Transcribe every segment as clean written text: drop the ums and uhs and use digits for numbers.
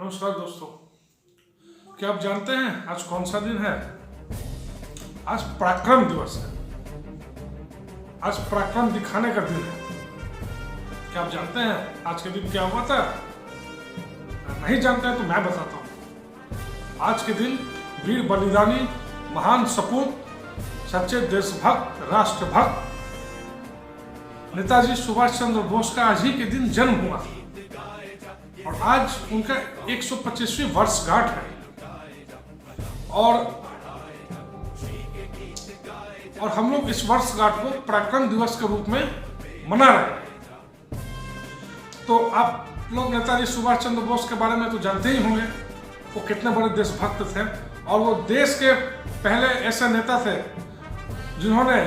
नमस्कार दोस्तों, क्या आप जानते हैं आज कौन सा दिन है? आज पराक्रम दिवस है। आज पराक्रम दिखाने का दिन है। क्या आप जानते हैं आज के दिन क्या हुआ था? नहीं जानते हैं तो मैं बताता हूँ। आज के दिन वीर बलिदानी, महान सपूत, सच्चे देशभक्त, राष्ट्रभक्त नेताजी सुभाष चंद्र बोस का आज ही के दिन जन्म हुआ था और आज उनका 125वीं वर्षगांठ है। और हम लोग इस वर्षगांठ को पराक्रम दिवस के रूप में मना रहे हैं। तो आप लोग नेताजी सुभाष चंद्र बोस के बारे में तो जानते ही होंगे, वो कितने बड़े देशभक्त थे और वो देश के पहले ऐसे नेता थे जिन्होंने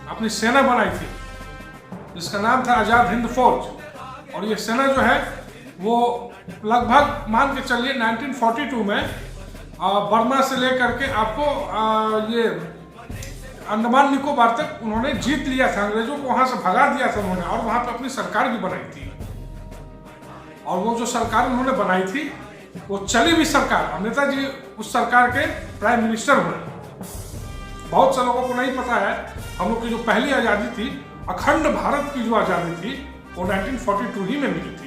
अपनी सेना बनाई थी जिसका नाम था आजाद हिंद फौज। और ये सेना जो है वो लगभग मान के चलिए 1942 में बर्मा से लेकर के आपको ये अंडमान निकोबार तक उन्होंने जीत लिया था। अंग्रेजों को वहां से भगा दिया था उन्होंने और वहां पे अपनी सरकार भी बनाई थी। और वो जो सरकार उन्होंने बनाई थी वो चली भी सरकार, और नेताजी उस सरकार के प्राइम मिनिस्टर हुए। बहुत से लोगों को नहीं पता है, हम लोग की जो पहली आज़ादी थी, अखंड भारत की जो आज़ादी थी वो 1942 ही में मिली थी।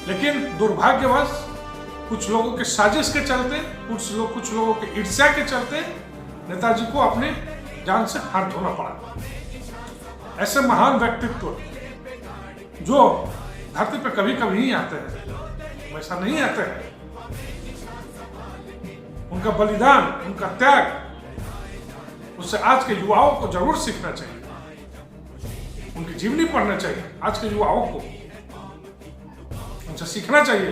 लेकिन दुर्भाग्यवश कुछ लोगों के साजिश के चलते, कुछ लोगों के ईर्ष्या के चलते नेताजी को अपने जान से हाथ धोना पड़ा। ऐसे महान व्यक्तित्व जो धरती पे कभी कभी ही आते हैं, वैसा नहीं आते हैं। उनका बलिदान, उनका त्याग, उससे आज के युवाओं को जरूर सीखना चाहिए। उनकी जीवनी पढ़ना चाहिए आज के युवाओं को, उनसे सीखना चाहिए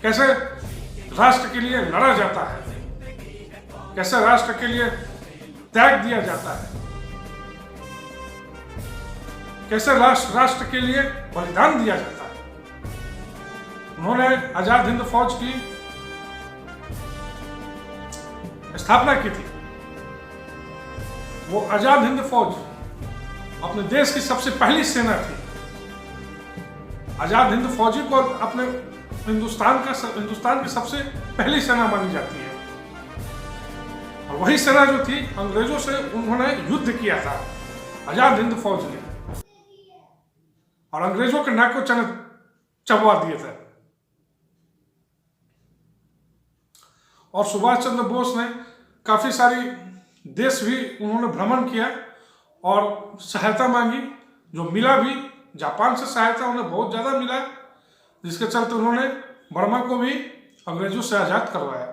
कैसे राष्ट्र के लिए लड़ा जाता है, कैसे राष्ट्र के लिए त्याग दिया जाता है, कैसे राष्ट्र के लिए बलिदान दिया जाता है। उन्होंने आजाद हिंद फौज की स्थापना की थी। वो आजाद हिंद फौज अपने देश की सबसे पहली सेना थी। आजाद हिंद फौजी को अपने हिंदुस्तान की सबसे पहली सेना मानी जाती है। और वही सेना जो थी अंग्रेजों से उन्होंने युद्ध किया था, आजाद हिंद फौज ने, और अंग्रेजों के नाक को चबवा दिए थे। और सुभाष चंद्र बोस ने काफी सारी देश भी उन्होंने भ्रमण किया और सहायता मांगी, जो मिला भी। जापान से सहायता उन्हें बहुत ज्यादा मिला, जिसके चलते उन्होंने बर्मा को भी अंग्रेजों से आजाद करवाया।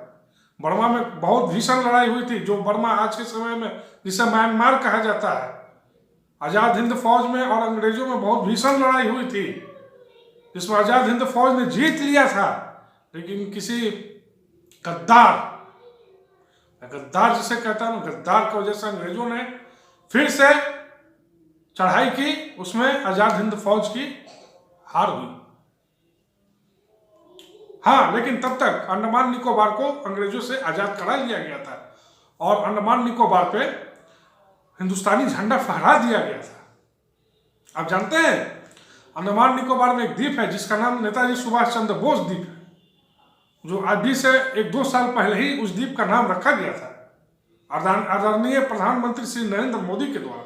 बर्मा में बहुत भीषण लड़ाई हुई थी, जो बर्मा आज के समय में जिसे म्यांमार कहा जाता है। आजाद हिंद फौज में और अंग्रेजों में बहुत भीषण लड़ाई हुई थी, जिसमें आजाद हिंद फौज ने जीत लिया था। लेकिन किसी गद्दार जिसे कहता हूं, गद्दार की वजह से अंग्रेजों ने फिर से चढ़ाई की, उसमें आजाद हिंद फौज की हार हुई। हाँ, लेकिन तब तक अंडमान निकोबार को अंग्रेजों से आजाद करा लिया गया था और अंडमान निकोबार पे हिंदुस्तानी झंडा फहरा दिया गया था। आप जानते हैं अंडमान निकोबार में एक द्वीप है जिसका नाम नेताजी सुभाष चंद्र बोस द्वीप है, जो अभी से 1-2 साल पहले ही उस द्वीप का नाम रखा गया था आदरणीय प्रधानमंत्री श्री नरेंद्र मोदी के द्वारा।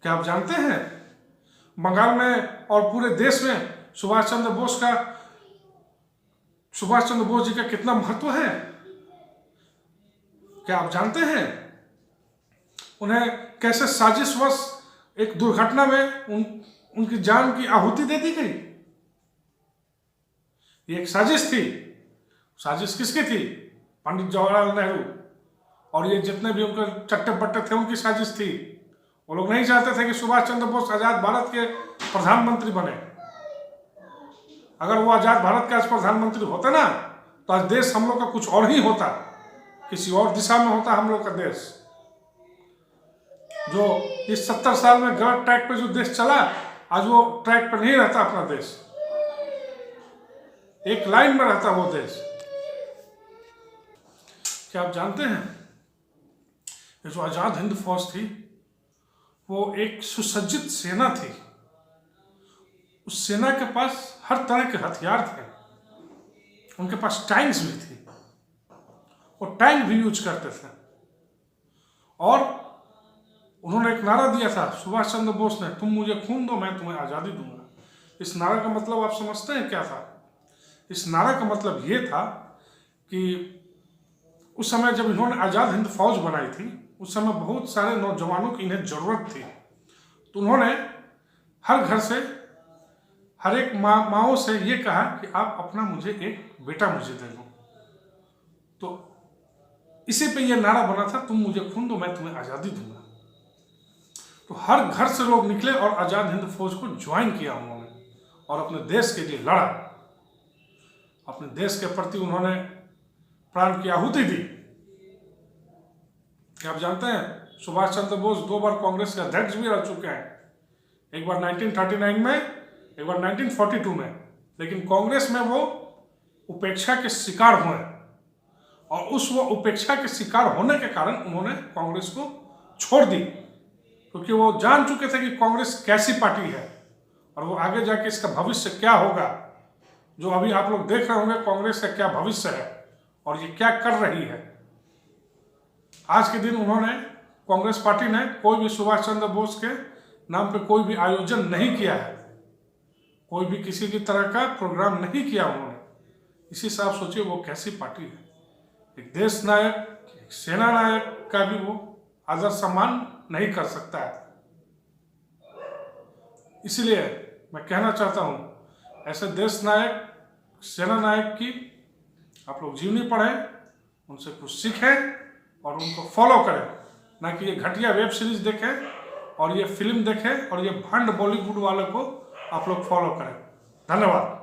क्या आप जानते हैं बंगाल में और पूरे देश में सुभाष चंद्र बोस जी का कितना महत्व है? क्या आप जानते हैं उन्हें कैसे साजिशवश एक दुर्घटना में उनकी जान की आहुति दे दी गई? ये एक साजिश थी। साजिश किसकी थी? पंडित जवाहरलाल नेहरू और ये जितने भी उनके चट्टे बट्टे थे उनकी साजिश थी। वो लोग नहीं चाहते थे कि सुभाष चंद्र बोस आजाद भारत के प्रधानमंत्री बने। अगर वो आजाद भारत के आज प्रधानमंत्री होते ना, तो आज देश हम लोग का कुछ और ही होता, किसी और दिशा में होता हम लोग का देश। जो इस 70 साल में गलत ट्रैक पे जो देश चला, आज वो ट्रैक पे नहीं रहता अपना देश, एक लाइन में रहता वो देश। क्या आप जानते हैं ये जो आजाद हिंद फौज थी वो एक सुसज्जित सेना थी। उस सेना के पास हर तरह के हथियार थे, उनके पास टैंक्स भी थी, वो टैंक भी यूज करते थे। और उन्होंने एक नारा दिया था सुभाष चंद्र बोस ने, तुम मुझे खून दो मैं तुम्हें आज़ादी दूंगा। इस नारा का मतलब आप समझते हैं क्या था? इस नारा का मतलब ये था कि उस समय जब इन्होंने आज़ाद हिंद फौज बनाई थी, उस समय बहुत सारे नौजवानों की इन्हें ज़रूरत थी। तो उन्होंने हर घर से, हर एक माँओं से ये कहा कि आप अपना मुझे एक बेटा मुझे दे दो। तो इसी पे ये नारा बना था, तुम मुझे खून दो मैं तुम्हें आज़ादी दूंगा। तो हर घर से लोग निकले और आज़ाद हिंद फौज को ज्वाइन किया उन्होंने और अपने देश के लिए लड़ा। अपने देश के प्रति उन्होंने प्राण की आहुति दी। क्या आप जानते हैं सुभाष चंद्र बोस 2 बार कांग्रेस के अध्यक्ष भी रह चुके हैं, एक बार 1939 में, एक बार 1942 में। लेकिन कांग्रेस में वो उपेक्षा के शिकार हुए और वो उपेक्षा के शिकार होने के कारण उन्होंने कांग्रेस को छोड़ दी, क्योंकि वो जान चुके थे कि कांग्रेस कैसी पार्टी है और वो आगे जाके इसका भविष्य क्या होगा। जो अभी आप लोग देख रहे होंगे कांग्रेस का क्या भविष्य है और ये क्या कर रही है। आज के दिन उन्होंने, कांग्रेस पार्टी ने कोई भी सुभाष चंद्र बोस के नाम पे कोई भी आयोजन नहीं किया है, कोई भी किसी भी तरह का प्रोग्राम नहीं किया उन्होंने। इसी से आप सोचिए वो कैसी पार्टी है। एक देश नायक, एक सेना नायक का भी वो आदर सम्मान नहीं कर सकता है। इसलिए मैं कहना चाहता हूँ, ऐसे देश नायक, सेना नायक की आप लोग जीवनी पढ़ें, उनसे कुछ सीखें और उनको फॉलो करें, ना कि ये घटिया वेब सीरीज देखें और ये फिल्म देखें और ये भंड बॉलीवुड वालों को आप लोग फॉलो करें। धन्यवाद।